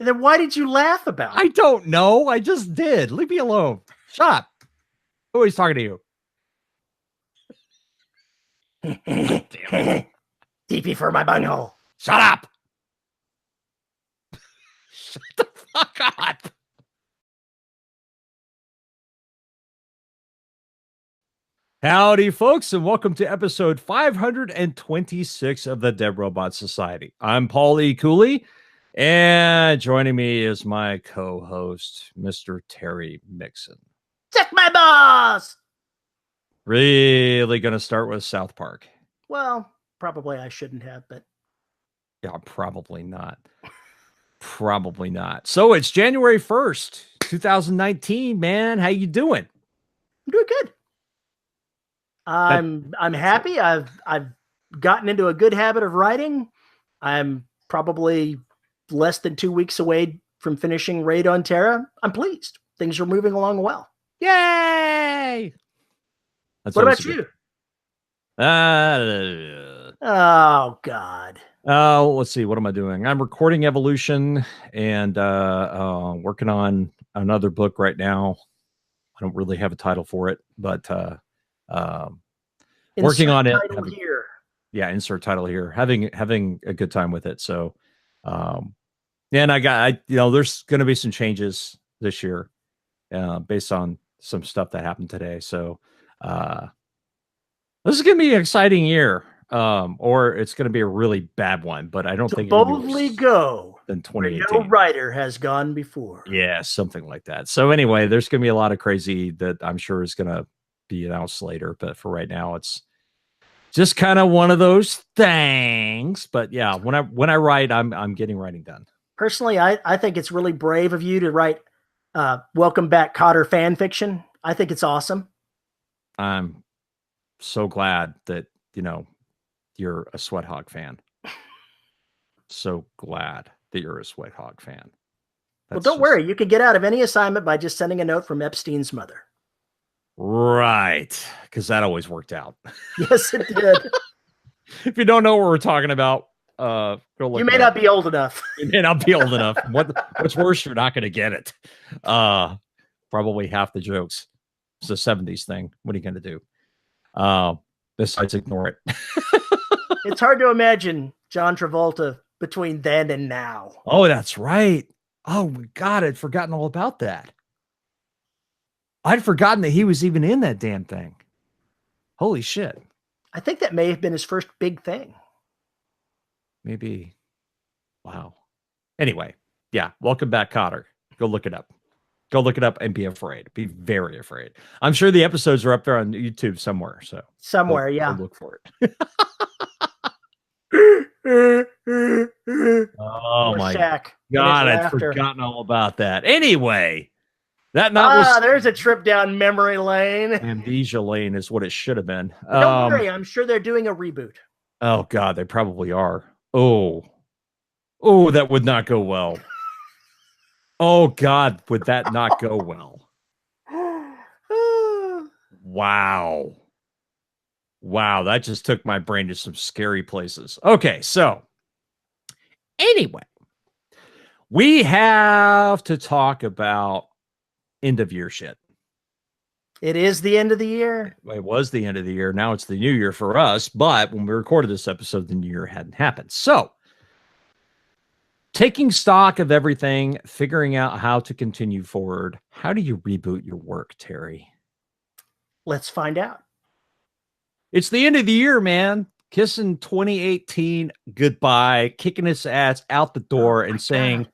And then why did you laugh about it? I don't know. I just did. Leave me alone. Shut up. Who is talking to you? TP for my bunghole. Shut up. Shut the fuck up. Howdy, folks, and welcome to episode 526 of the Dead Robot Society. I'm Paul E. Cooley, and joining me is my co-host, Mr. Terry Mixon. Check my boss! Really going to start with South Park? Well, probably I shouldn't have, but... Yeah, probably not. Probably not. So it's January 1st, 2019, man. How you doing? I'm doing good. I'm happy. I've gotten into a good habit of writing. I'm probably less than 2 weeks away from finishing Raid on Terra. I'm pleased. Things are moving along well. Yay! What about you? Oh God. Let's see. What am I doing? I'm recording Evolution and working on another book right now. I don't really have a title for it, but working on it. Here. Yeah, insert title here. Having a good time with it. So, and there's going to be some changes this year, based on some stuff that happened today. So, this is going to be an exciting year, or it's going to be a really bad one. But I don't think boldly go than 2018. No writer has gone before. Yeah, something like that. So anyway, there's going to be a lot of crazy that I'm sure is going to be announced later. But for right now, it's just kind of one of those things. But yeah, when I write, I'm getting writing done. Personally, I think it's really brave of you to write Welcome Back Cotter fan fiction. I think it's awesome. I'm so glad that, you're a Sweat Hog fan. So glad that you're a Sweat Hog fan. Well, don't worry. You can get out of any assignment by just sending a note from Epstein's mother. Right. Because that always worked out. Yes, it did. If you don't know what we're talking about, go look. You may not be old enough. You may not be old enough. What's worse, you're not going to get it. Probably half the jokes. It's a 70s thing. What are you going to do? Besides ignore it. It's hard to imagine John Travolta between then and now. Oh, that's right. Oh my God, I'd forgotten all about that. I'd forgotten that he was even in that damn thing. Holy shit. I think that may have been his first big thing. Maybe. Wow. Anyway, yeah. Welcome Back, Cotter. Go look it up. Go look it up and be afraid. Be very afraid. I'm sure the episodes are up there on YouTube somewhere. So somewhere, yeah. Look for it. Oh my God, I'd forgotten all about that. Anyway, there's a trip down memory lane. Amnesia lane is what it should have been. Don't worry, I'm sure they're doing a reboot. Oh God, they probably are. Oh, that would not go well. Oh God, would that not go well? Wow, that just took my brain to some scary places. Okay, so anyway, we have to talk about end of year shit. It is the end of the year. It was the end of the year. Now it's the new year for us. But when we recorded this episode, the new year hadn't happened. So taking stock of everything, figuring out how to continue forward. How do you reboot your work, Terry? Let's find out. It's the end of the year, man. Kissing 2018 goodbye, kicking its ass out the door and saying,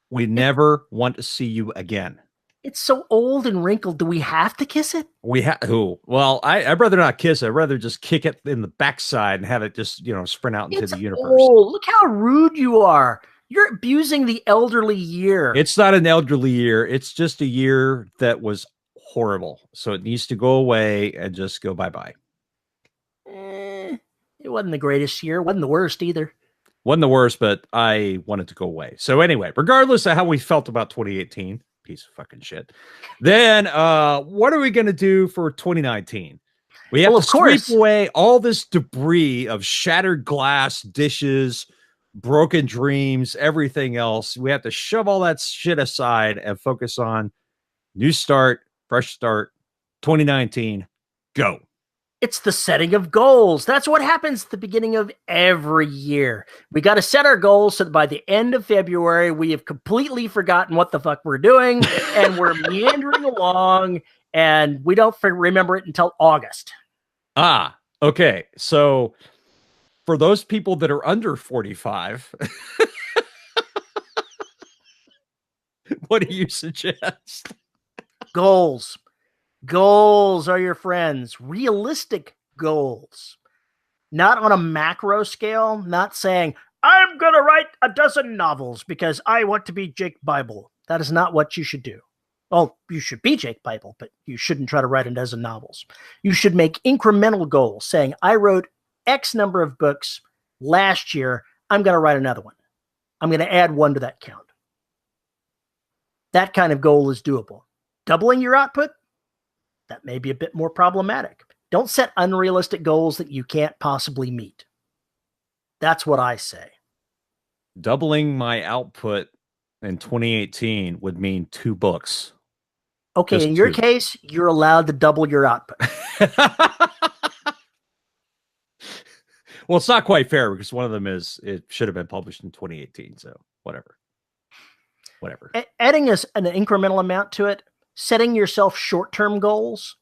we never want to see you again. It's so old and wrinkled. Do we have to kiss it? Well, I'd rather not kiss it. I'd rather just kick it in the backside and have it just, sprint out into the universe. Oh, look how rude you are. You're abusing the elderly year. It's not an elderly year. It's just a year that was horrible. So it needs to go away and just go bye-bye. It wasn't the greatest year. It wasn't the worst either. Wasn't the worst, but I want it to go away. So anyway, regardless of how we felt about 2018, piece of fucking shit. Then what are we going to do for 2019? We have to sweep away all this debris of shattered glass, dishes, broken dreams, everything else. We have to shove all that shit aside and focus on new start, fresh start, 2019, go. It's the setting of goals. That's what happens at the beginning of every year. We got to set our goals so that by the end of February, we have completely forgotten what the fuck we're doing and we're meandering along and we don't remember it until August. Ah, okay. So for those people that are under 45, what do you suggest? Goals. Goals are your friends. Realistic goals. Not on a macro scale, not saying, I'm going to write a dozen novels because I want to be Jake Bible. That is not what you should do. Well, you should be Jake Bible, but you shouldn't try to write a dozen novels. You should make incremental goals saying, I wrote X number of books last year. I'm going to write another one. I'm going to add one to that count. That kind of goal is doable. Doubling your output? That may be a bit more problematic. Don't set unrealistic goals that you can't possibly meet. That's what I say. Doubling my output in 2018 would mean 2 books. Okay, Just in your 2. case, you're allowed to double your output. Well, it's not quite fair because one of them it should have been published in 2018. So whatever. Adding an incremental amount to it, setting yourself short-term goals,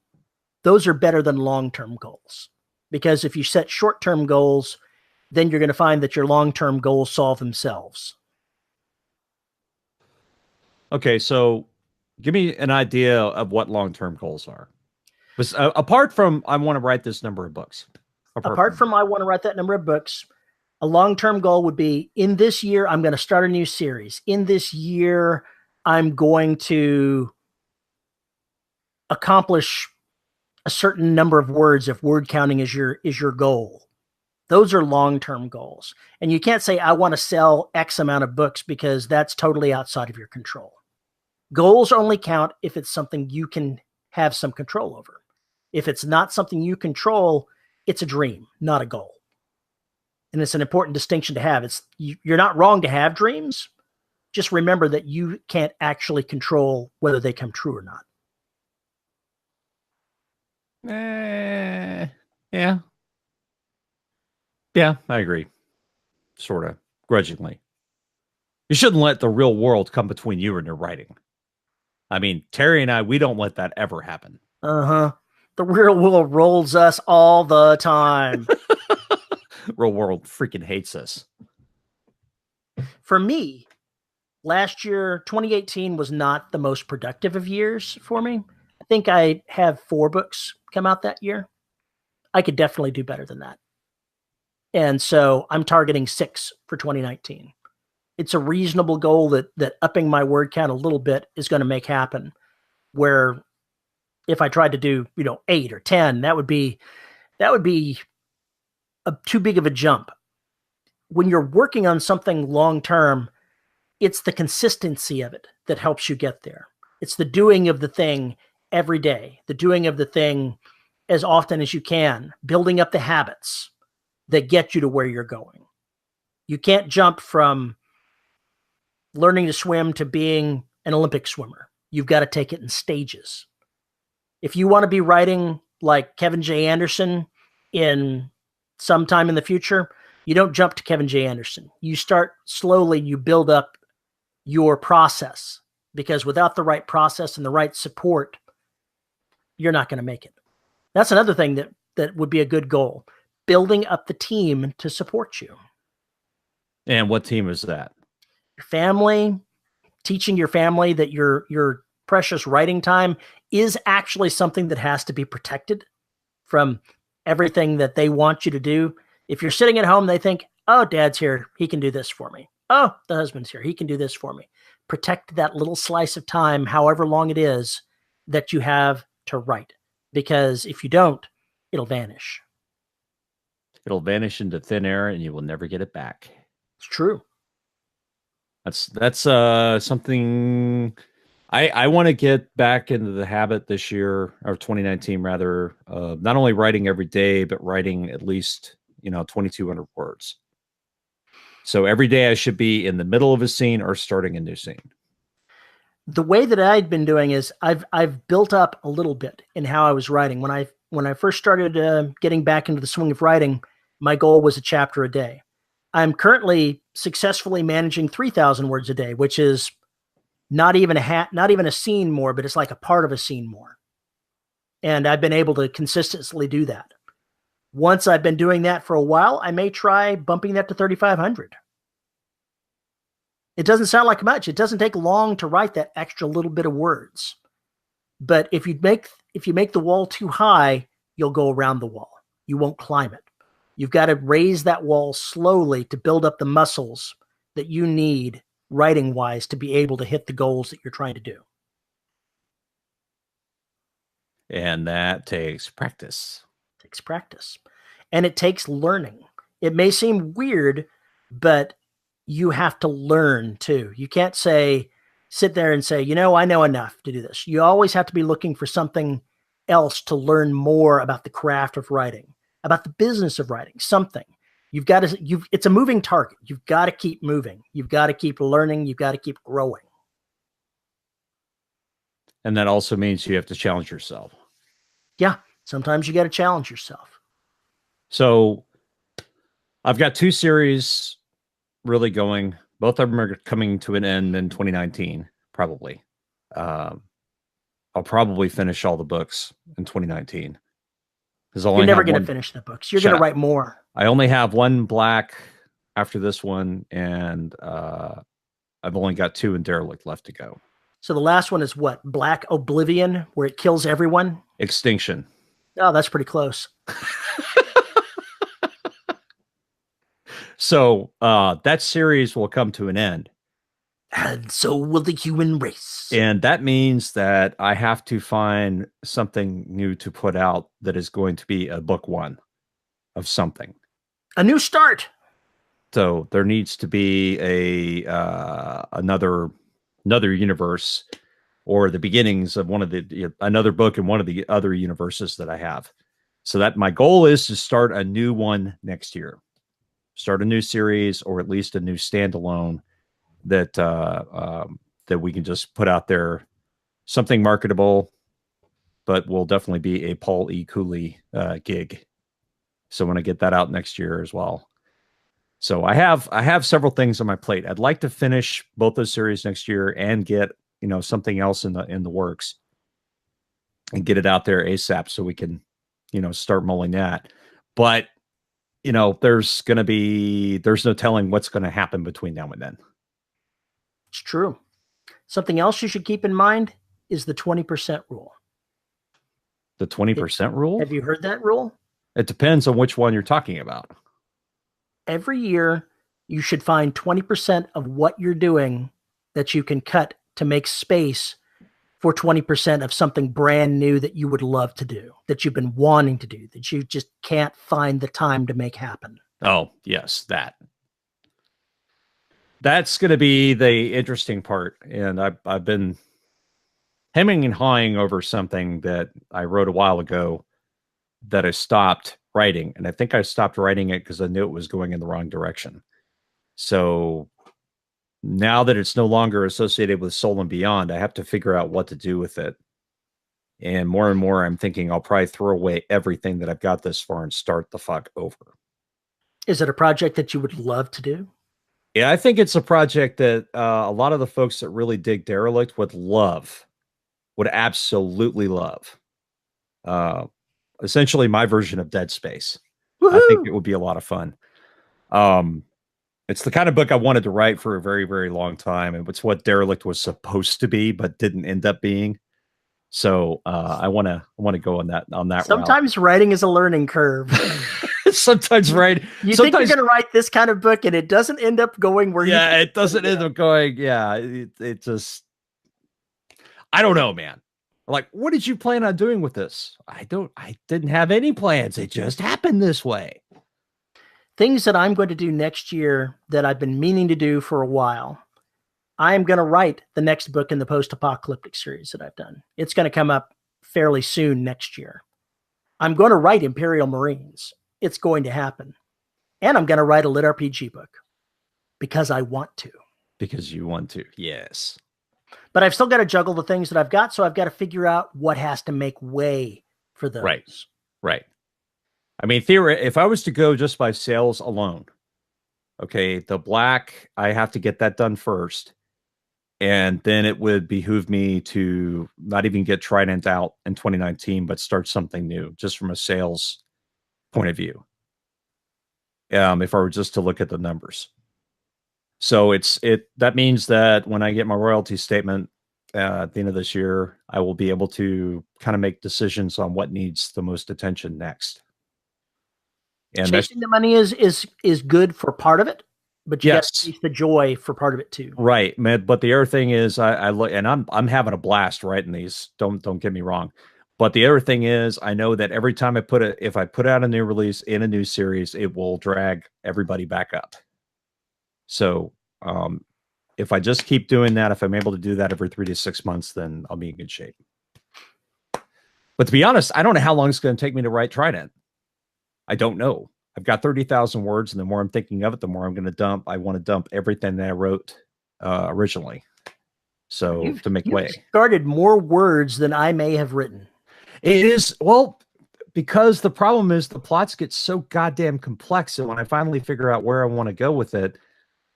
those are better than long-term goals. Because if you set short-term goals, then you're going to find that your long-term goals solve themselves. Okay, so give me an idea of what long-term goals are. Apart from I want to write this number of books. Apart from I want to write that number of books, a long-term goal would be, in this year, I'm going to start a new series. In this year, I'm going to accomplish a certain number of words if word counting is your goal. Those are long-term goals. And you can't say, I want to sell X amount of books because that's totally outside of your control. Goals only count if it's something you can have some control over. If it's not something you control, it's a dream, not a goal. And it's an important distinction to have. You're not wrong to have dreams. Just remember that you can't actually control whether they come true or not. Yeah. Yeah, I agree. Sort of grudgingly. You shouldn't let the real world come between you and your writing. I mean, Terry and I, we don't let that ever happen. Uh-huh. The real world rolls us all the time. Real world freaking hates us. For me, last year, 2018 was not the most productive of years for me. I think I have 4 books come out that year. I could definitely do better than that. And so I'm targeting 6 for 2019. It's a reasonable goal that upping my word count a little bit is going to make happen. Where if I tried to do, 8 or 10, that would be too big of a jump. When you're working on something long-term, it's the consistency of it that helps you get there. It's the doing of the thing every day, the doing of the thing as often as you can, building up the habits that get you to where you're going. You can't jump from learning to swim to being an Olympic swimmer. You've got to take it in stages. If you want to be writing like Kevin J. Anderson in sometime in the future, you don't jump to Kevin J. Anderson. You start slowly, you build up your process, because without the right process and the right support, you're not going to make it. That's another thing that would be a good goal. Building up the team to support you. And what team is that? Your family, teaching your family that your precious writing time is actually something that has to be protected from everything that they want you to do. If you're sitting at home, they think, oh, dad's here, he can do this for me. Oh, the husband's here, he can do this for me. Protect that little slice of time, however long it is, that you have to write. Because if you don't, it'll vanish. It'll vanish into thin air and you will never get it back. It's true. That's something I want to get back into the habit this year, or 2019 rather, not only writing every day, but writing at least 2,200 words. So every day I should be in the middle of a scene or starting a new scene. The way that I'd been doing is I've built up a little bit in how I was writing. When I first started getting back into the swing of writing, my goal was a chapter a day. I'm currently successfully managing 3,000 words a day, which is not even a scene more, but it's like a part of a scene more. And I've been able to consistently do that. Once I've been doing that for a while, I may try bumping that to 3,500. It doesn't sound like much. It doesn't take long to write that extra little bit of words. But if you make the wall too high, you'll go around the wall. You won't climb it. You've got to raise that wall slowly to build up the muscles that you need writing-wise to be able to hit the goals that you're trying to do. And that takes practice. It takes practice. And it takes learning. It may seem weird, but you have to learn too. You can't sit there and say, I know enough to do this. You always have to be looking for something else to learn more about the craft of writing, about the business of writing, something. It's a moving target. You've got to keep moving. You've got to keep learning. You've got to keep growing. And that also means you have to challenge yourself. Yeah. Sometimes you got to challenge yourself. So I've got 2 series really going. Both of them are coming to an end in 2019, probably. I'll probably finish all the books in 2019. You're never going to finish the books. You're going to write more. I only have 1 black after this one, and I've only got 2 in Derelict left to go. So the last one is what? Black Oblivion, where it kills everyone? Extinction. Oh, that's pretty close. So that series will come to an end. And so will the human race. And that means that I have to find something new to put out that is going to be a book 1 of something. A new start. So there needs to be another universe, or the beginnings of another book in one of the other universes that I have. So that my goal is to start a new one next year. Start a new series, or at least a new standalone that that we can just put out there, something marketable, but will definitely be a Paul E. Cooley gig. So when I get that out next year as well. So I have several things on my plate. I'd like to finish both those series next year and get something else in the works and get it out there ASAP so we can start mulling that. But there's no telling what's going to happen between now and then. It's true. Something else you should keep in mind is the 20% rule. The 20% rule? Have you heard that rule? It depends on which one you're talking about. Every year, you should find 20% of what you're doing that you can cut to make space for 20% of something brand new that you would love to do, that you've been wanting to do, that you just can't find the time to make happen. Oh, yes, that's going to be the interesting part. And I've been hemming and hawing over something that I wrote a while ago that I stopped writing. And I think I stopped writing it because I knew it was going in the wrong direction. So now that it's no longer associated with Soul and Beyond, I have to figure out what to do with it. And more, I'm thinking I'll probably throw away everything that I've got this far and start the fuck over. Is it a project that you would love to do? Yeah, I think it's a project that a lot of the folks that really dig Derelict would absolutely love. Essentially my version of Dead Space. Woohoo! I think it would be a lot of fun. It's the kind of book I wanted to write for a very, very long time. And it's what Derelict was supposed to be, but didn't end up being. So I want to go on that Sometimes route. Writing is a learning curve. Sometimes think you're going to write this kind of book and it doesn't end up going where it doesn't end up going. Yeah. It just, I don't know, man. Like, what did you plan on doing with this? I didn't have any plans. It just happened this way. Things that I'm going to do next year that I've been meaning to do for a while. I'm going to write the next book in the post-apocalyptic series that I've done. It's going to come up fairly soon next year. I'm going to write Imperial Marines. It's going to happen. And I'm going to write a lit RPG book. because I want to. Because you want to. Yes. But I've still got to juggle the things that I've got, so I've got to figure out what has to make way for those. Right. I mean, if I was to go just by sales alone, okay, the black, I have to get that done first. And then it would behoove me to not even get Trident out in 2019, but start something new, just from a sales point of view. If I were just to look at the numbers. So that means that when I get my royalty statement at the end of this year, I will be able to kind of make decisions on what needs the most attention next. And chasing the money is good for part of it, but you got to chase the joy for part of it too. Right, man. But the other thing is, I look, and I'm having a blast writing these. Don't get me wrong. But the other thing is, I know that every time if I put out a new release in a new series, it will drag everybody back up. So if I just keep doing that, if I'm able to do that every 3 to 6 months, then I'll be in good shape. But to be honest, I don't know how long it's going to take me to write Trident. I don't know. I've got 30,000 words, and the more I'm thinking of it, the more I'm going to dump. I want to dump everything that I wrote originally. So to make way. Started more words than I may have written. It is, well, because the problem is the plots get so goddamn complex, and when I finally figure out where I want to go with it,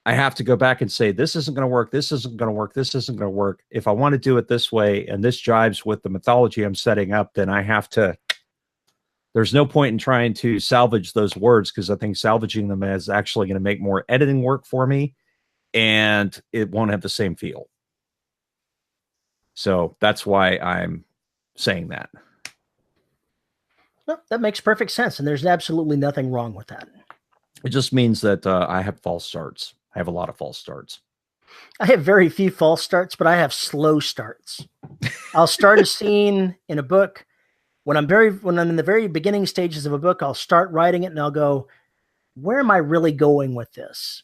I have to go back and say, this isn't going to work, this isn't going to work, this isn't going to work. If I want to do it this way, and this jives with the mythology I'm setting up, then I have to, there's no point in trying to salvage those words, because I think salvaging them is actually going to make more editing work for me, and it won't have the same feel. So that's why I'm saying that. Well, that makes perfect sense, and there's absolutely nothing wrong with that. It just means that I have false starts. I have a lot of false starts. I have very few false starts, but I have slow starts. I'll start a scene in a book. When I'm in the very beginning stages of a book, I'll start writing it and I'll go, where am I really going with this?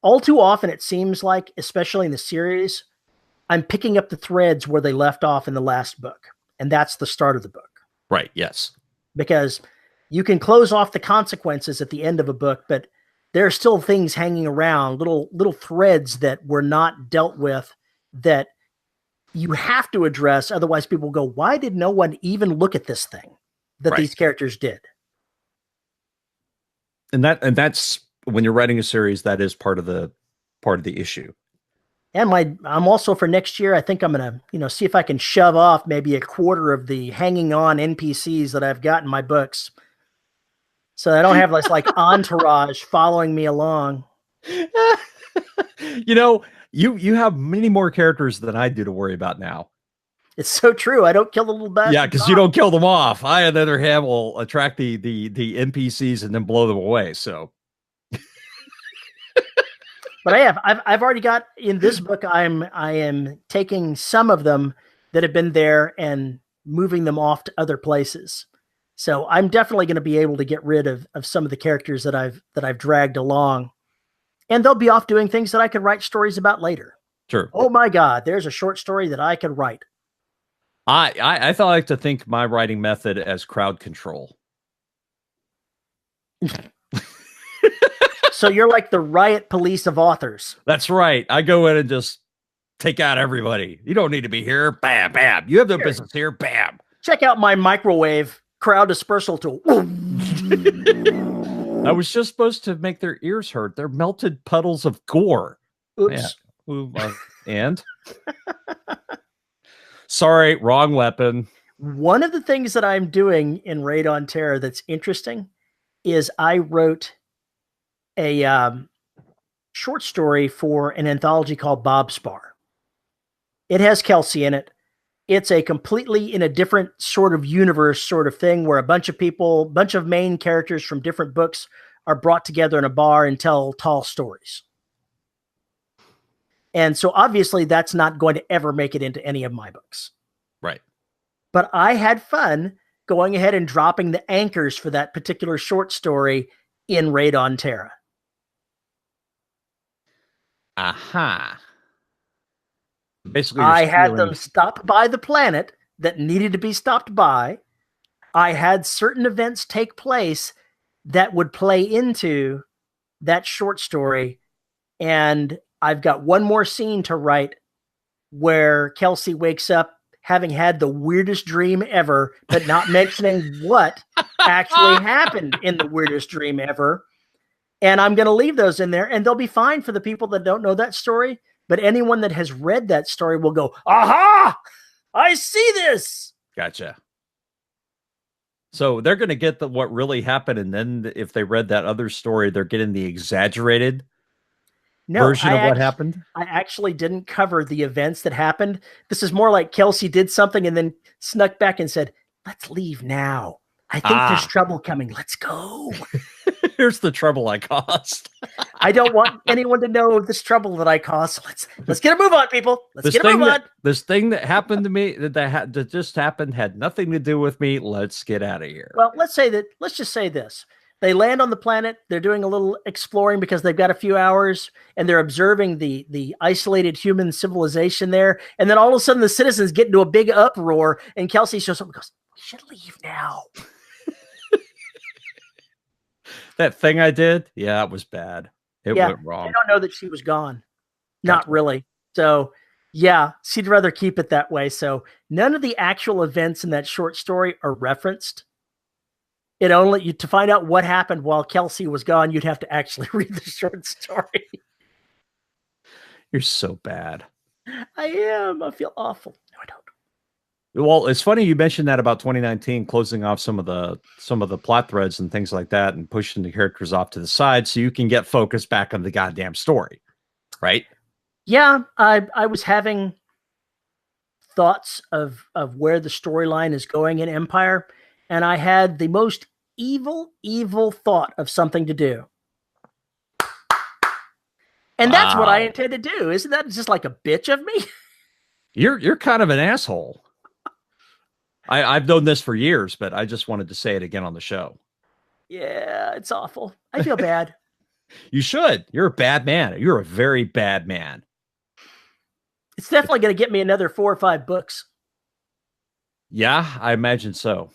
All too often, it seems like, especially in the series, I'm picking up the threads where they left off in the last book. And that's the start of the book. Right, yes. Because you can close off the consequences at the end of a book, but there are still things hanging around, little threads that were not dealt with that you have to address. Otherwise, people go, why did no one even look at this thing that these characters did? And that's when you're writing a series, that is part of the issue. And I'm also, for next year, I think I'm going to, see if I can shove off maybe a quarter of the hanging on NPCs that I've got in my books. So I don't have this like entourage following me along. You have many more characters than I do to worry about now. It's so true. I don't kill the little bastards. Yeah, because you don't kill them off. I, on the other hand, will attract the NPCs and then blow them away. So, but I've already got in this book. I am taking some of them that have been there and moving them off to other places. So I'm definitely going to be able to get rid of some of the characters that I've dragged along, and they'll be off doing things that I could write stories about later. Sure. Oh my God, there's a short story that I could write. I thought I like to think my writing method as crowd control. So you're like the riot police of authors. That's right. I go in and just take out everybody. You don't need to be here. Bam, bam. You have no business here. Bam. Check out my microwave crowd dispersal tool. I was just supposed to make their ears hurt. They're melted puddles of gore. Oops. Yeah. And? Sorry, wrong weapon. One of the things that I'm doing in Raid on Terror that's interesting is I wrote a short story for an anthology called Bob Spar. It has Kelsey in it. It's a completely in a different sort of universe sort of thing where a bunch of main characters from different books are brought together in a bar and tell tall stories. And so obviously that's not going to ever make it into any of my books. Right. But I had fun going ahead and dropping the anchors for that particular short story in Raid on Terra. Aha. Basically, I had them stop by the planet that needed to be stopped by. I had certain events take place that would play into that short story, And I've got one more scene to write where Kelsey wakes up having had the weirdest dream ever, but not mentioning what actually happened in the weirdest dream ever. And I'm going to leave those in there, and they'll be fine for the people that don't know that story. But anyone that has read that story will go, aha, I see this. Gotcha. So they're going to get what really happened. And then if they read that other story, they're getting the exaggerated version of what happened. I actually didn't cover the events that happened. This is more like Kelsey did something and then snuck back and said, let's leave now. I think there's trouble coming. Let's go. Here's the trouble I caused. I don't want anyone to know this trouble that I caused. So let's get a move on, people. Let's get a move on. This thing that happened to me that just happened had nothing to do with me. Let's get out of here. Well, let's just say this. They land on the planet. They're doing a little exploring because they've got a few hours, and they're observing the isolated human civilization there. And then all of a sudden the citizens get into a big uproar, and Kelsey shows up and goes, we should leave now. That thing I did, yeah, it was bad. It went wrong. I don't know that she was gone. Not really. So, yeah, she'd rather keep it that way. So none of the actual events in that short story are referenced. It only to find out what happened while Kelsey was gone, you'd have to actually read the short story. You're so bad. I am. I feel awful. No, I don't. Well, it's funny you mentioned that about 2019 closing off some of the plot threads and things like that and pushing the characters off to the side so you can get focused back on the goddamn story, right? Yeah, I was having thoughts of where the storyline is going in Empire, and I had the most evil thought of something to do. And that's what I intend to do. Isn't that just like a bitch of me? You're kind of an asshole. I've known this for years, but I just wanted to say it again on the show. Yeah, it's awful. I feel bad. You should. You're a bad man. You're a very bad man. It's definitely going to get me another 4 or 5 books. Yeah, I imagine so.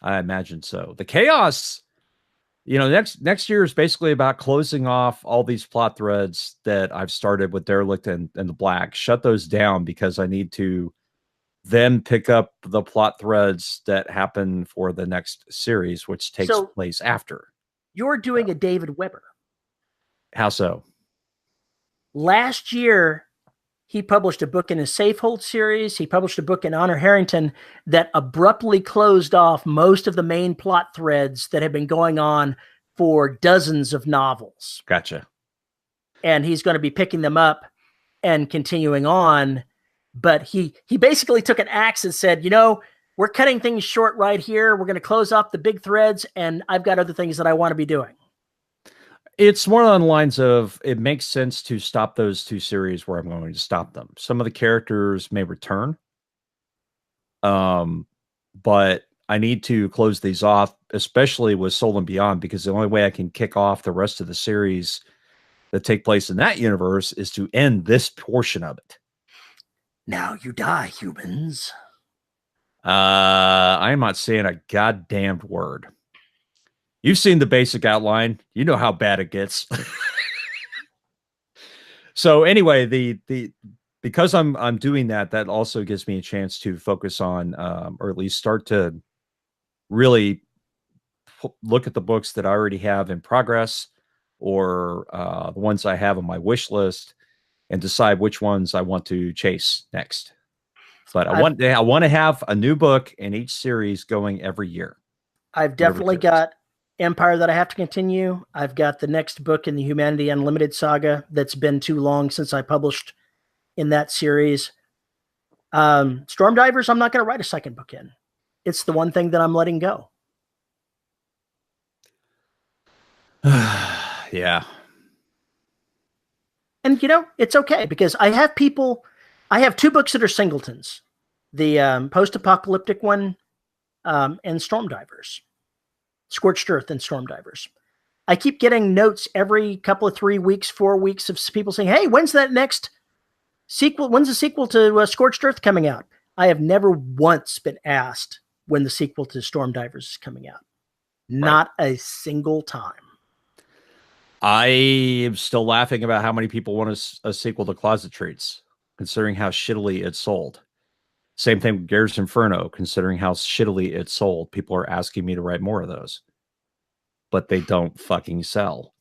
The chaos, next year is basically about closing off all these plot threads that I've started with Derelict and the Black. Shut those down because I need to then pick up the plot threads that happen for the next series, which takes place after. You're doing a David Weber. How so? Last year, he published a book in his Safehold series. He published a book in Honor Harrington that abruptly closed off most of the main plot threads that have been going on for dozens of novels. Gotcha. And he's going to be picking them up and continuing on. But he basically took an axe and said, we're cutting things short right here. We're going to close off the big threads, and I've got other things that I want to be doing. It's more on the lines of it makes sense to stop those 2 series where I'm going to stop them. Some of the characters may return, but I need to close these off, especially with Soul and Beyond, because the only way I can kick off the rest of the series that take place in that universe is to end this portion of it. Now you die, humans. I'm not saying a goddamn word. You've seen the basic outline. You know how bad it gets. So anyway, because I'm doing that also gives me a chance to focus on, or at least start to really look at the books that I already have in progress, or the ones I have on my wish list, and decide which ones I want to chase next. But I want to have a new book in each series going every year. I've definitely got Empire that I have to continue. I've got the next book in the Humanity Unlimited saga that's been too long since I published in that series. Storm Divers, I'm not going to write a second book in. It's the one thing that I'm letting go. Yeah. And, it's okay because I have 2 books that are singletons. The post-apocalyptic one and Storm Divers. Scorched Earth and Storm Divers. I keep getting notes every couple of 3 weeks, 4 weeks of people saying, hey, when's that next sequel? When's the sequel to Scorched Earth coming out? I have never once been asked when the sequel to Storm Divers is coming out. Not a single time. I am still laughing about how many people want a sequel to Closet Treats, considering how shittily it sold. Same thing with Garrett's Inferno, considering how shittily it sold. People are asking me to write more of those, but they don't fucking sell.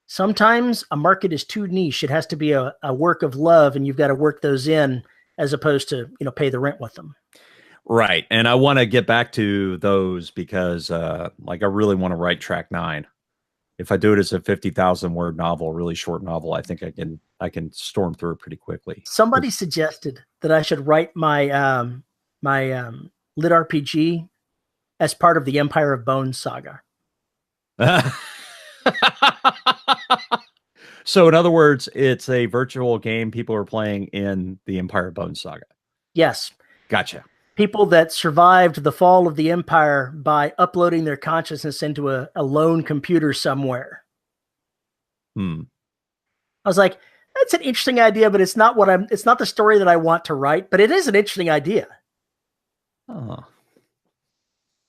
Sometimes a market is too niche. It has to be a work of love, and you've got to work those in as opposed to, pay the rent with them. Right. And I want to get back to those because I really want to write Track 9. If I do it as a 50,000 word novel, really short novel, I think I can storm through it pretty quickly. Somebody suggested that I should write my lit RPG as part of the Empire of Bones saga. So in other words, it's a virtual game people are playing in the Empire of Bones saga. Yes. Gotcha. People that survived the fall of the Empire by uploading their consciousness into a lone computer somewhere. I was like, that's an interesting idea, but it's not the story that I want to write, but it is an interesting idea. Oh.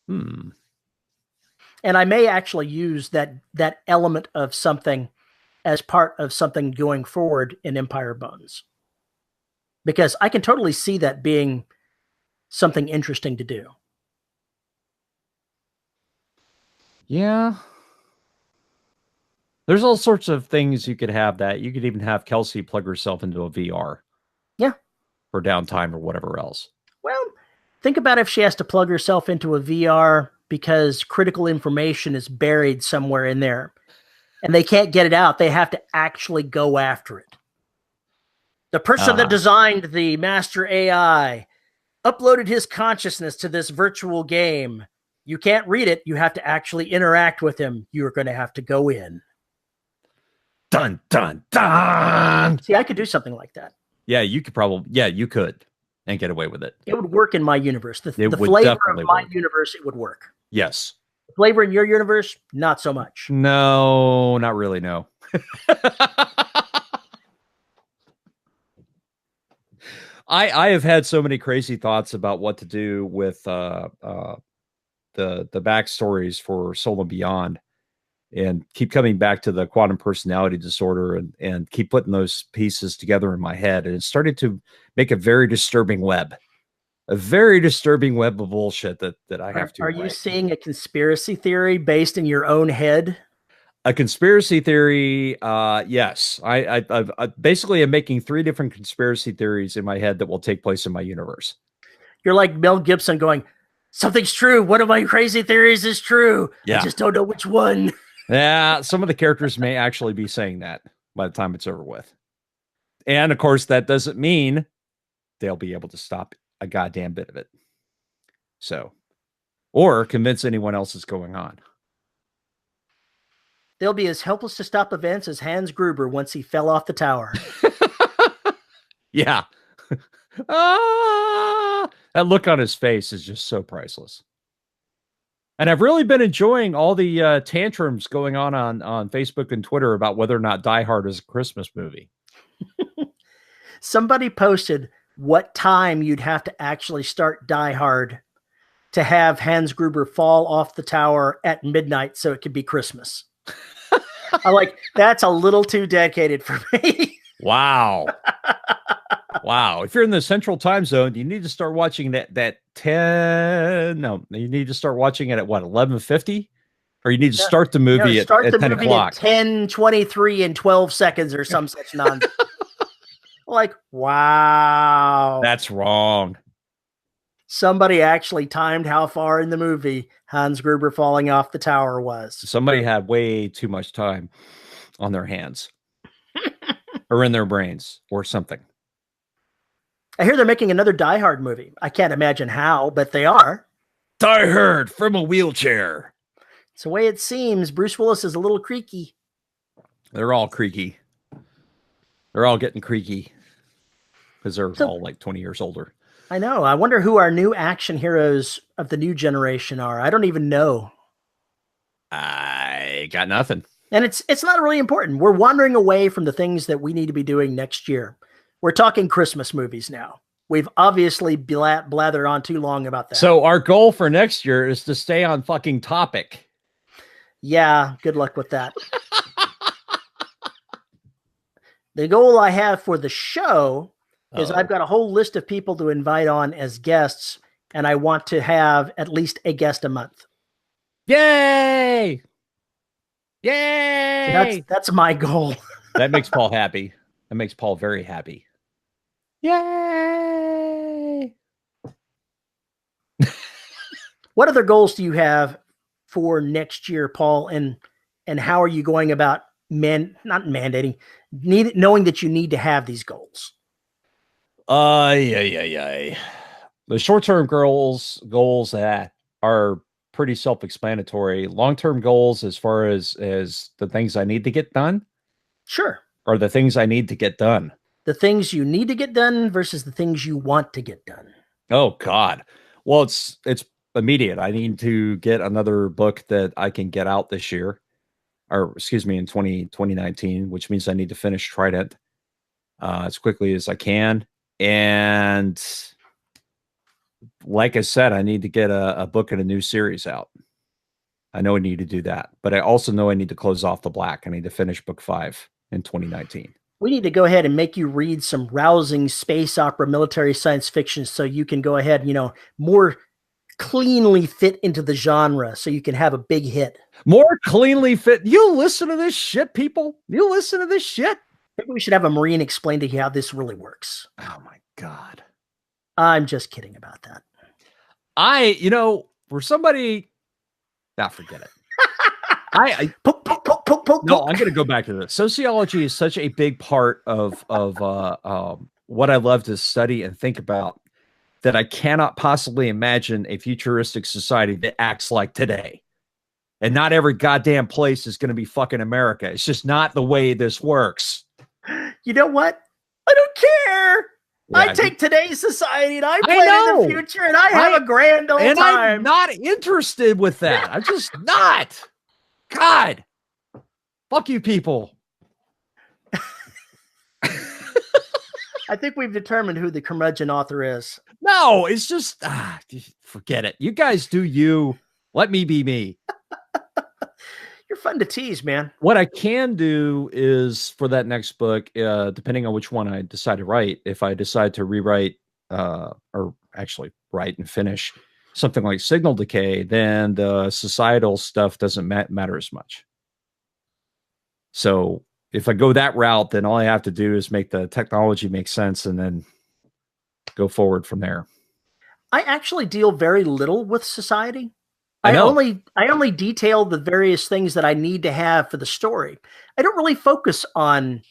And I may actually use that element of something as part of something going forward in Empire Bones. Because I can totally see that being something interesting to do. Yeah. There's all sorts of things you could have that. You could even have Kelsey plug herself into a VR. Yeah. For downtime or whatever else. Well, think about if she has to plug herself into a VR because critical information is buried somewhere in there and they can't get it out. They have to actually go after it. The person that designed the master AI uploaded his consciousness to this virtual game. You can't read it. You have to actually interact with him. You're going to have to go in. Dun, dun, dun. See, I could do something like that. Yeah, you could and get away with it. It would work in my universe. The flavor of my universe, it would work. Yes. The flavor in your universe, not so much. No, not really, no. I have had so many crazy thoughts about what to do with the backstories for Soul and Beyond, and keep coming back to the quantum personality disorder and keep putting those pieces together in my head. And it started to make a very disturbing web of bullshit that I have to. Are you seeing a conspiracy theory based in your own head? A conspiracy theory, yes. I basically am making 3 different conspiracy theories in my head that will take place in my universe. You're like Mel Gibson going, something's true. One of my crazy theories is true. Yeah. I just don't know which one. Yeah, some of the characters may actually be saying that by the time it's over with. And of course, that doesn't mean they'll be able to stop a goddamn bit of it. So, or convince anyone else is going on. They'll be as helpless to stop events as Hans Gruber once he fell off the tower. Yeah. That look on his face is just so priceless. And I've really been enjoying all the tantrums going on Facebook and Twitter about whether or not Die Hard is a Christmas movie. Somebody posted what time you'd have to actually start Die Hard to have Hans Gruber fall off the tower at midnight so it could be Christmas. I'm like, that's a little too dedicated for me. Wow. Wow. If you're in the central time zone, you need to start watching that 10. No, you need to start watching it at what, 11:50? Or you need to start the movie at 10 o'clock. 10:23 and 12 seconds or some such nonsense. Like, wow. That's wrong. Somebody actually timed how far in the movie Hans Gruber falling off the tower was. Somebody had way too much time on their hands or in their brains or something. I hear they're making another Die Hard movie. I can't imagine how, but they are. Die Hard from a wheelchair. It's the way it seems. Bruce Willis is a little creaky. They're all creaky. They're all getting creaky because they're all like 20 years older. I know. I wonder who our new action heroes of the new generation are. I don't even know. I got nothing. And it's not really important. We're wandering away from the things that we need to be doing next year. We're talking Christmas movies now. We've obviously blathered on too long about that. So our goal for next year is to stay on fucking topic. Yeah, good luck with that. The goal I have for the show is Oh. I've got a whole list of people to invite on as guests, and I want to have at least a guest a month. Yay! So Yay! that's my goal. That makes Paul happy. That makes Paul very happy. Yay! What other goals do you have for next year, Paul? And how are you going about not mandating, knowing that you need to have these goals? Yeah. The short-term goals that are pretty self-explanatory. Long-term goals, as far as the things I need to get done, Sure. are the things I need to get done. The things you need to get done versus the things you want to get done. Oh God. Well, it's immediate. I need to get another book that I can get out this year, or excuse me, in 2019, which means I need to finish Trident as quickly as I can. And like I said, I need to get a book and a new series out. I know I need to do that, but I also know I need to close off the Black. I need to finish book 5 in 2019. We need to go ahead and make you read some rousing space opera, military science fiction, so you can go ahead, more cleanly fit into the genre, so you can have a big hit. More cleanly fit. You listen to this shit, people. You listen to this shit. Maybe we should have a Marine explain to you how this really works. Oh my God. I'm just kidding about that. For somebody, forget it. Poke. No, I'm going to go back to this. Sociology is such a big part of what I love to study and think about that I cannot possibly imagine a futuristic society that acts like today. And not every goddamn place is going to be fucking America. It's just not the way this works. You know what? I don't care. Yeah, I take today's society and I plan in the future and I have a grand old time. I'm not interested with that. I'm just not. God. Fuck you people. I think we've determined who the curmudgeon author is. No, it's just forget it. You guys do you. Let me be me. You're fun to tease, man. What I can do is for that next book, depending on which one I decide to write, if I decide to rewrite or actually write and finish something like Signal Decay, then the societal stuff doesn't matter as much. So if I go that route, then all I have to do is make the technology make sense and then go forward from there. I actually deal very little with society. I only detail the various things that I need to have for the story. I don't really focus on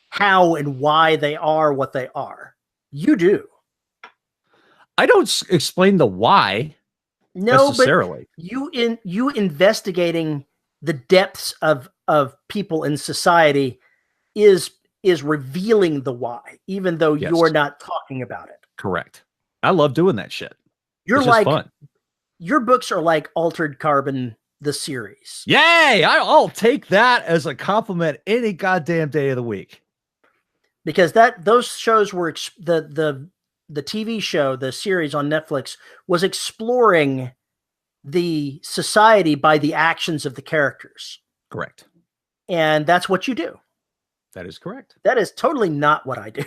how and why they are what they are. You do. I don't explain the why necessarily. But you investigating the depths of people in society is revealing the why, even though you're not talking about it. Correct. I love doing that shit. You're it's like fun. Your books are like Altered Carbon, the series. Yay! I'll take that as a compliment any goddamn day of the week. Because those shows were the TV show, the series on Netflix was exploring the society by the actions of the characters. Correct. And that's what you do. That is correct. That is totally not what I do.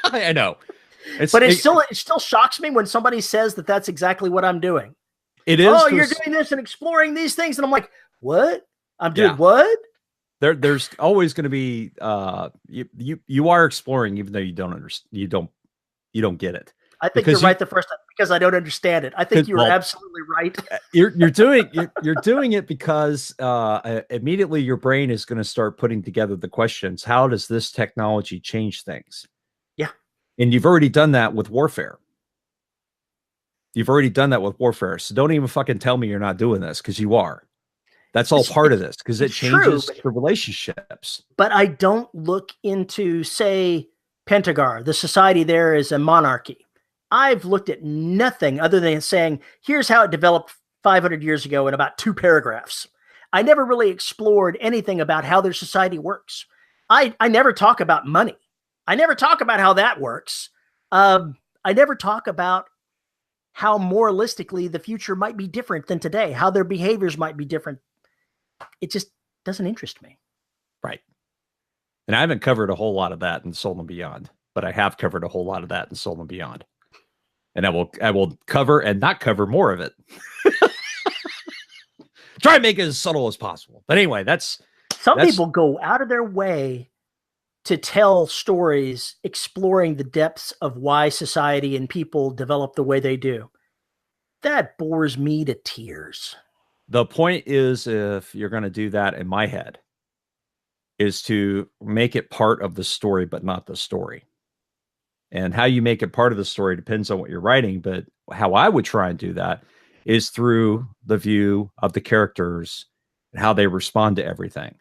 I know. It still shocks me when somebody says that that's exactly what I'm doing. It is. Oh, you're doing this and exploring these things. And I'm like, what? I'm doing what? There's always going to be, you are exploring, even though you don't understand, you don't get it. I think you're right the first time because I don't understand it. I think you're absolutely right. You're doing it because immediately your brain is going to start putting together the questions. How does this technology change things? Yeah. And you've already done that with warfare. So don't even fucking tell me you're not doing this, because you are. That's all part of this, because it changes the relationships. But I don't look into, say, Pentagar. The society there is a monarchy. I've looked at nothing other than saying, here's how it developed 500 years ago in about 2 paragraphs. I never really explored anything about how their society works. I never talk about money. I never talk about how that works. I never talk about how moralistically the future might be different than today, how their behaviors might be different. It just doesn't interest me. Right. And I haven't covered a whole lot of that in Soul and Beyond, but I have covered a whole lot of that in Soul and Beyond. And I will cover and not cover more of it. Try and make it as subtle as possible. But anyway, some people go out of their way to tell stories exploring the depths of why society and people develop the way they do. That bores me to tears. The point is, if you're going to do that, in my head, is to make it part of the story, but not the story. And how you make it part of the story depends on what you're writing. But how I would try and do that is through the view of the characters and how they respond to everything.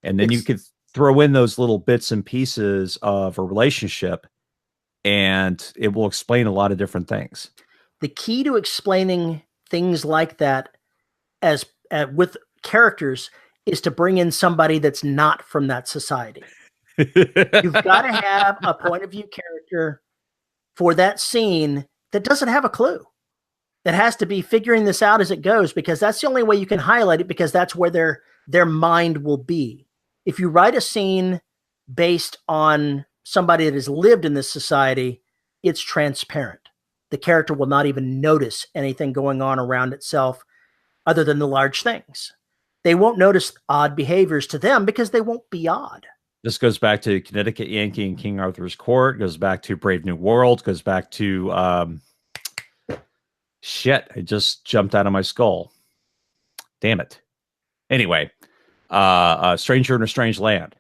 And then you could throw in those little bits and pieces of a relationship, and it will explain a lot of different things. The key to explaining things like that with characters is to bring in somebody that's not from that society. You've got to have a point of view character for that scene that doesn't have a clue, that has to be figuring this out as it goes, because that's the only way you can highlight it, because that's where their mind will be. If you write a scene based on somebody that has lived in this society, it's transparent. The character will not even notice anything going on around itself other than the large things. They won't notice odd behaviors to them because they won't be odd. This goes back to Connecticut Yankee and King Arthur's Court, goes back to Brave New World, goes back to shit, it just jumped out of my skull. Damn it. Anyway, Stranger in a Strange Land.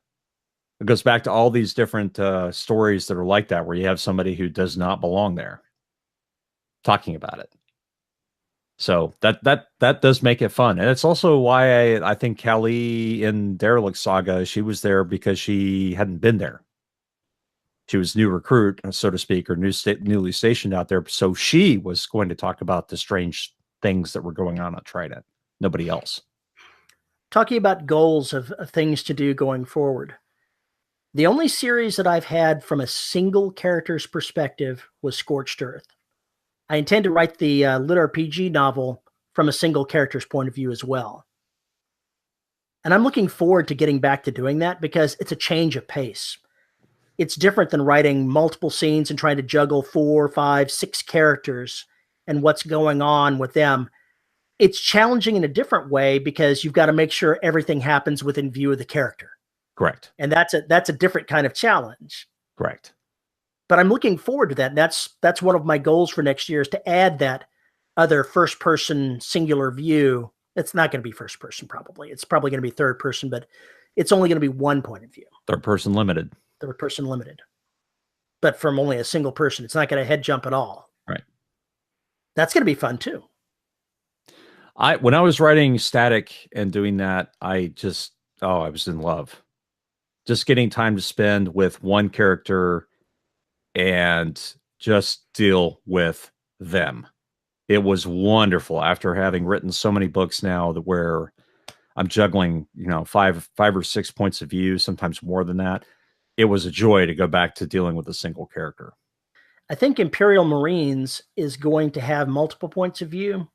It goes back to all these different stories that are like that, where you have somebody who does not belong there talking about it. So that does make it fun. And it's also why I think Callie in Derelict Saga, she was there because she hadn't been there. She was new recruit, so to speak, or newly stationed out there. So she was going to talk about the strange things that were going on Trident. Nobody else. Talking about goals of things to do going forward. The only series that I've had from a single character's perspective was Scorched Earth. I intend to write the Lit RPG novel from a single character's point of view as well. And I'm looking forward to getting back to doing that because it's a change of pace. It's different than writing multiple scenes and trying to juggle 4, 5, 6 characters and what's going on with them. It's challenging in a different way because you've got to make sure everything happens within view of the character. Correct. And that's a different kind of challenge. Correct. But I'm looking forward to that. And that's one of my goals for next year, is to add that other first person singular view. It's not going to be first person, probably. It's probably going to be third person, but it's only going to be one point of view. Third person limited. Third person limited. But from only a single person. It's not going to head jump at all. Right. That's going to be fun too. When I was writing Static and doing that, I was in love. Just getting time to spend with one character and just deal with them. It was wonderful after having written so many books now where I'm juggling, 5 or 6 points of view, sometimes more than that. It was a joy to go back to dealing with a single character. I think Imperial Marines is going to have multiple points of view,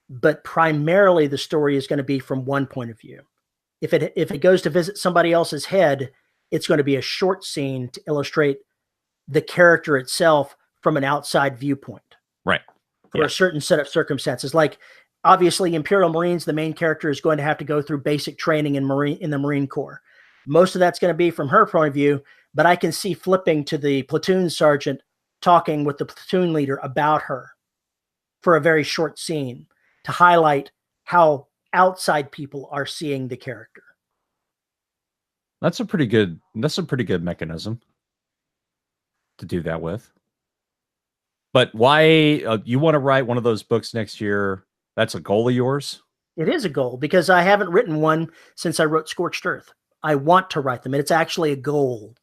but primarily the story is going to be from one point of view. If it goes to visit somebody else's head, it's going to be a short scene to illustrate the character itself from an outside viewpoint. Right. For a certain set of circumstances. Like, obviously, Imperial Marines, the main character is going to have to go through basic training in the Marine Corps. Most of that's going to be from her point of view, but I can see flipping to the platoon sergeant talking with the platoon leader about her for a very short scene to highlight how outside people are seeing the character. That's a pretty good mechanism to do that with. But why you want to write one of those books next year? That's a goal of yours? It is a goal because I haven't written one since I wrote Scorched Earth. I want to write them, and it's actually a goal.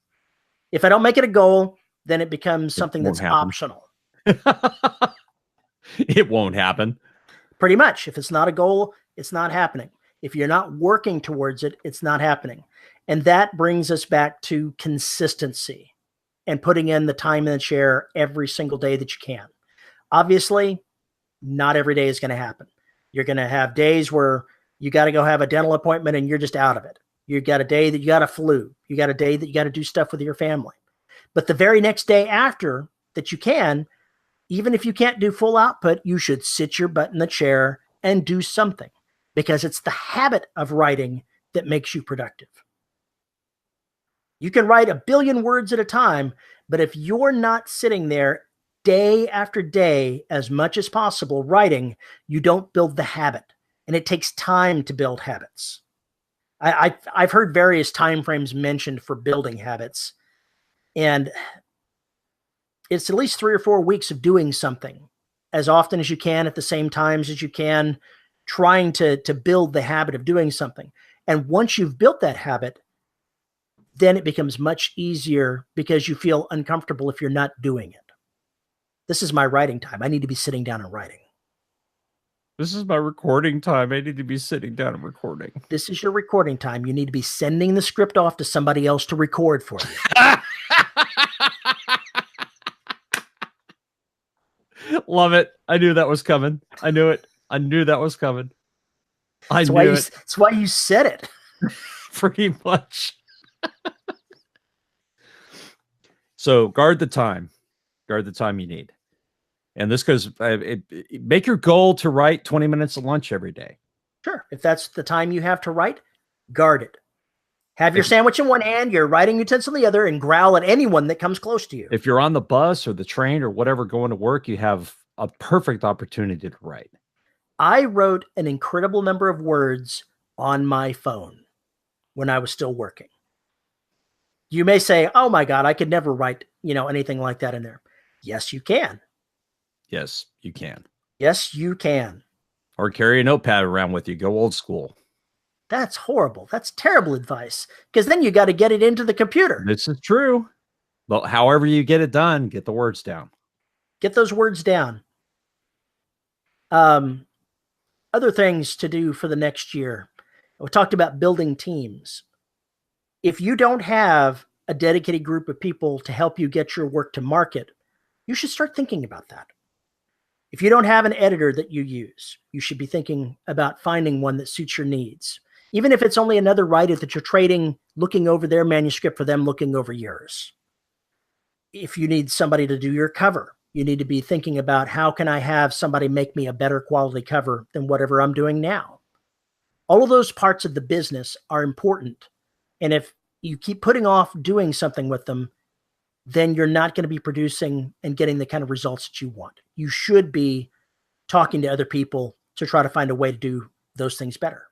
If I don't make it a goal, then it becomes something that's optional. It won't happen. Pretty much. If it's not a goal, it's not happening. If you're not working towards it, it's not happening. And that brings us back to consistency and putting in the time in the chair every single day that you can. Obviously, not every day is going to happen. You're going to have days where you got to go have a dental appointment and you're just out of it. You got a day that you got a flu. You got a day that you got to do stuff with your family. But the very next day after that you can, even if you can't do full output, you should sit your butt in the chair and do something, because it's the habit of writing that makes you productive. You can write 1 billion words at a time, but if you're not sitting there day after day as much as possible writing, you don't build the habit. And it takes time to build habits. I've heard various time frames mentioned for building habits, and it's at least 3 or 4 weeks of doing something as often as you can at the same times as you can, trying to build the habit of doing something. And once you've built that habit, then it becomes much easier, because you feel uncomfortable if you're not doing it. This is my writing time. I need to be sitting down and writing. This is my recording time. I need to be sitting down and recording. This is your recording time. You need to be sending the script off to somebody else to record for you. Love it. I knew that was coming. I knew it. I knew that was coming. I knew it. That's why you said it. Pretty much. So guard the time. Guard the time you need. And this goes, make your goal to write 20 minutes of lunch every day. Sure. If that's the time you have to write, guard it. Have your sandwich in one hand, your writing utensil in the other, and growl at anyone that comes close to you. If you're on the bus or the train or whatever going to work, you have a perfect opportunity to write. I wrote an incredible number of words on my phone when I was still working. You may say, oh my God, I could never write, anything like that in there. Yes, you can. Yes, you can. Yes, you can. Or carry a notepad around with you. Go old school. That's horrible. That's terrible advice, because then you got to get it into the computer. This is true. But however you get it done, get the words down. Get those words down. Other things to do for the next year. We talked about building teams. If you don't have a dedicated group of people to help you get your work to market, you should start thinking about that. If you don't have an editor that you use, you should be thinking about finding one that suits your needs. Even if it's only another writer that you're trading, looking over their manuscript for them looking over yours. If you need somebody to do your cover, you need to be thinking about, how can I have somebody make me a better quality cover than whatever I'm doing now? All of those parts of the business are important. And if you keep putting off doing something with them, then you're not going to be producing and getting the kind of results that you want. You should be talking to other people to try to find a way to do those things better.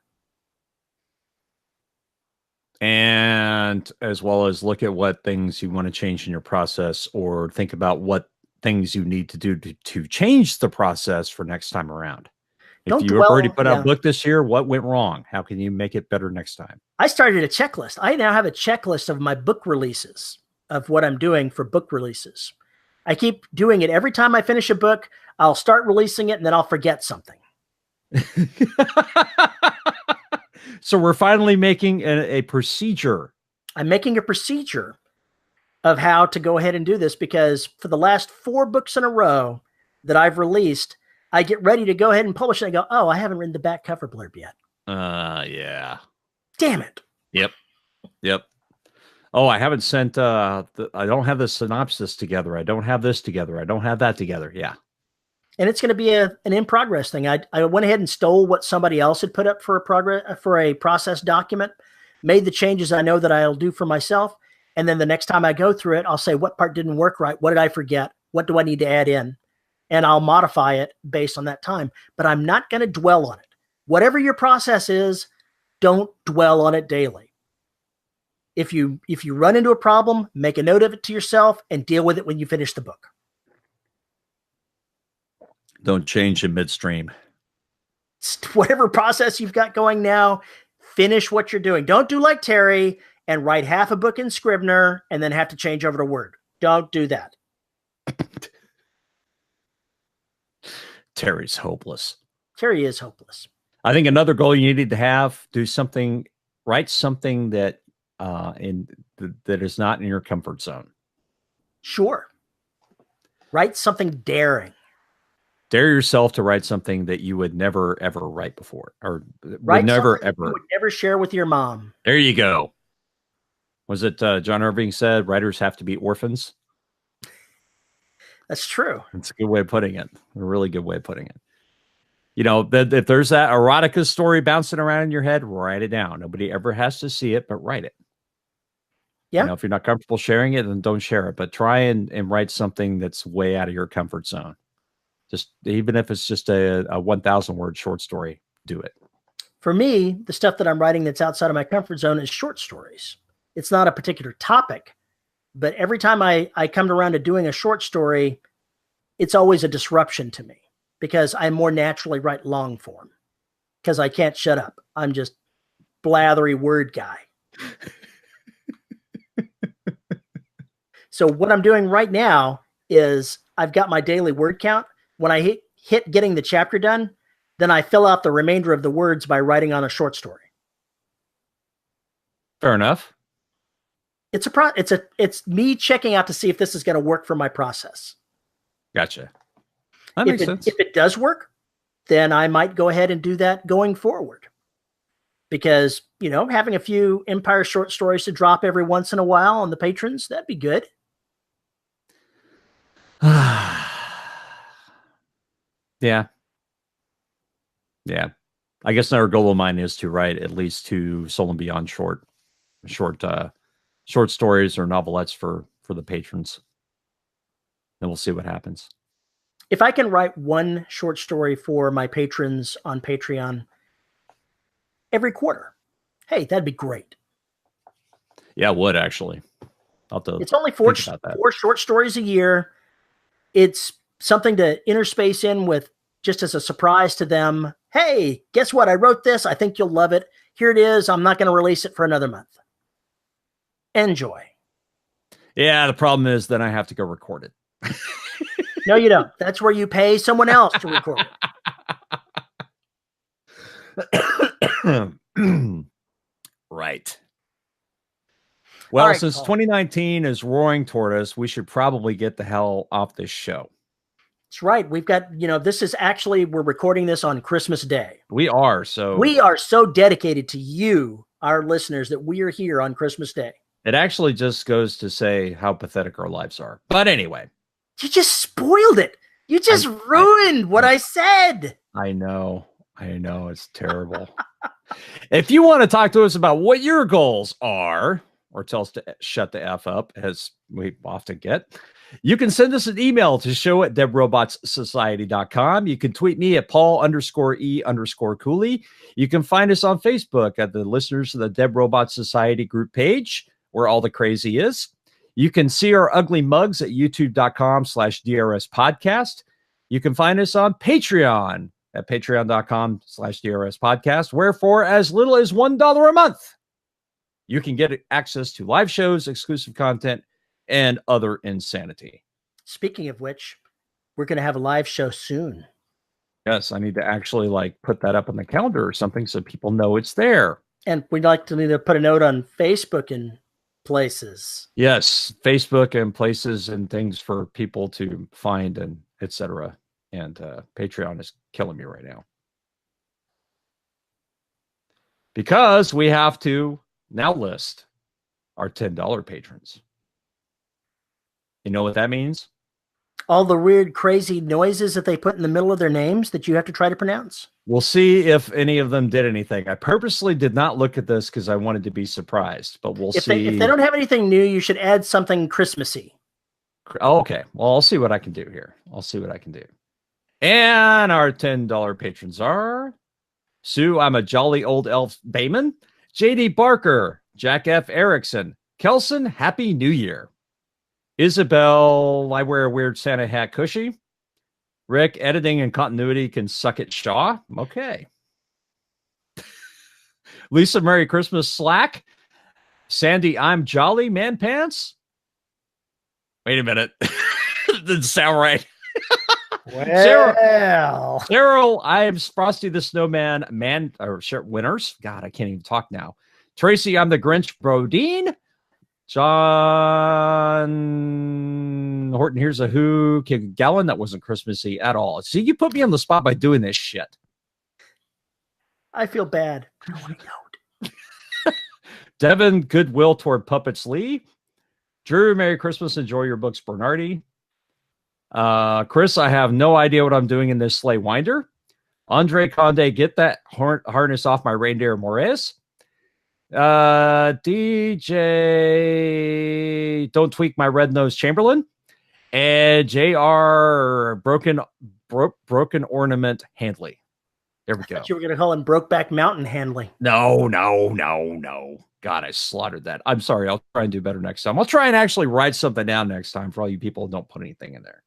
And as well as look at what things you want to change in your process, or think about what things you need to do to change the process for next time around. If you have already put out a book this year, what went wrong? How can you make it better next time? I started a checklist. I now have a checklist of my book releases, of what I'm doing for book releases. I keep doing it. Every time I finish a book, I'll start releasing it, and then I'll forget something. So we're finally making a procedure. I'm making a procedure of how to go ahead and do this, because for the last 4 books in a row that I've released, I get ready to go ahead and publish, and I go, oh, I haven't written the back cover blurb yet. Yeah. Damn it. Yep. Oh, I haven't sent, I don't have the synopsis together. I don't have this together. I don't have that together. Yeah. And it's going to be an in-progress thing. I went ahead and stole what somebody else had put up for a process document, made the changes I know that I'll do for myself. And then the next time I go through it, I'll say, what part didn't work right? What did I forget? What do I need to add in? And I'll modify it based on that time. But I'm not going to dwell on it. Whatever your process is, don't dwell on it daily. If you run into a problem, make a note of it to yourself and deal with it when you finish the book. Don't change in midstream. Whatever process you've got going now, finish what you're doing. Don't do like Terry and write half a book in Scrivener and then have to change over to Word. Don't do that. Terry's hopeless. Terry is hopeless. I think another goal you need to have, write something that that is not in your comfort zone. Sure. Write something daring. Dare yourself to write something that you would never, ever write before, or Write would never, something you ever. would never share with your mom. There you go. Was it John Irving said, writers have to be orphans? That's true. That's a good way of putting it. A really good way of putting it. You know, that if there's that erotica story bouncing around in your head, write it down. Nobody ever has to see it, but write it. Yeah. You know, if you're not comfortable sharing it, then don't share it. But try and write something that's way out of your comfort zone. Just even if it's just a 1,000 word short story, do it. For me, the stuff that I'm writing that's outside of my comfort zone is short stories. It's not a particular topic, but every time I come around to doing a short story, it's always a disruption to me because I more naturally write long form because I can't shut up. I'm just blathery word guy. So what I'm doing right now is I've got my daily word count. When I hit getting the chapter done, then I fill out the remainder of the words by writing on a short story. Fair enough. It's me checking out to see if this is going to work for my process. Gotcha. That makes sense. If it does work, then I might go ahead and do that going forward. Because, you know, having a few Empire short stories to drop every once in a while on the patrons, that'd be good. Yeah. I guess another goal of mine is to write at least 2 Soul and Beyond short stories or novelettes for the patrons. And we'll see what happens. If I can write 1 short story for my patrons on Patreon every quarter, hey, that'd be great. Yeah, it would actually. It's only 4 short stories a year. It's something to interspace in with just as a surprise to them. Hey, guess what? I wrote this. I think you'll love it. Here it is. I'm not going to release it for another month. Enjoy. Yeah, the problem is then I have to go record it. No, you don't. That's where you pay someone else to record it. Right. Well, right, since Paul. 2019 is roaring toward us, we should probably get the hell off this show. That's right. We've got, you know, this is actually, we're recording this on Christmas Day. We are so dedicated to you, our listeners, that we are here on Christmas Day. It actually just goes to say how pathetic our lives are. But anyway. You just spoiled it. You just ruined what I said. I know. It's terrible. If you want to talk to us about what your goals are, or tell us to shut the F up, as we often get, you can send us an email to show@debrobotsociety.com. You can tweet me at Paul_E_Cooley. You can find us on Facebook at the listeners of the Deb Robot Society group page, where all the crazy is. You can see our ugly mugs at youtube.com/DRS podcast. You can find us on Patreon at patreon.com/DRS podcast, where for as little as $1 a month, you can get access to live shows, exclusive content, and other insanity. Speaking of which, we're going to have a live show soon. Yes, I need to actually put that up on the calendar or something so people know it's there. And we'd like to need to put a note on Facebook and places. Yes, Facebook and places and things for people to find and etc. And Patreon is killing me right now. Because we have to now list our $10 patrons. You know what that means? All the weird, crazy noises that they put in the middle of their names that you have to try to pronounce. We'll see if any of them did anything. I purposely did not look at this because I wanted to be surprised, but we'll see. If they don't have anything new, you should add something Christmassy. Oh, okay. Well, I'll see what I can do here. And our $10 patrons are Sue, I'm a Jolly Old Elf Bayman, JD Barker, Jack F. Erickson, Kelson, Happy New Year. Isabel, I wear a weird Santa hat cushy. Rick, editing and continuity can suck it, Shaw. Okay. Lisa, Merry Christmas, Slack. Sandy, I'm Jolly, Man Pants. Wait a minute. Didn't sound right. Well, Cheryl, I'm Frosty the Snowman, Winners. God, I can't even talk now. Tracy, I'm the Grinch, Brodeen. John Horton, here's a Who Kid Gallon. That wasn't Christmassy at all. See, you put me on the spot by doing this shit. I feel bad. No, I don't. Devin, goodwill toward Puppets Lee. Drew, Merry Christmas. Enjoy your books, Bernardi. Chris, I have no idea what I'm doing in this sleigh winder. Andre Conde, get that harness off my reindeer, Moraes. DJ, don't tweak my red nose, Chamberlain. And JR, broken ornament, Handley. There we I go. thought you were going to call him Brokeback Mountain Handley. No. God, I slaughtered that. I'm sorry. I'll try and do better next time. I'll try and actually write something down next time for all you people who don't put anything in there.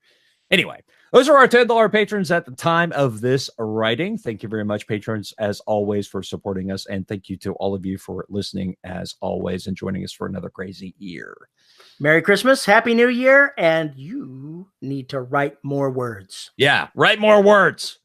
Anyway, those are our $10 patrons at the time of this writing. Thank you very much, patrons, as always, for supporting us. And thank you to all of you for listening, as always, and joining us for another crazy year. Merry Christmas, Happy New Year, and you need to write more words. Yeah, write more words.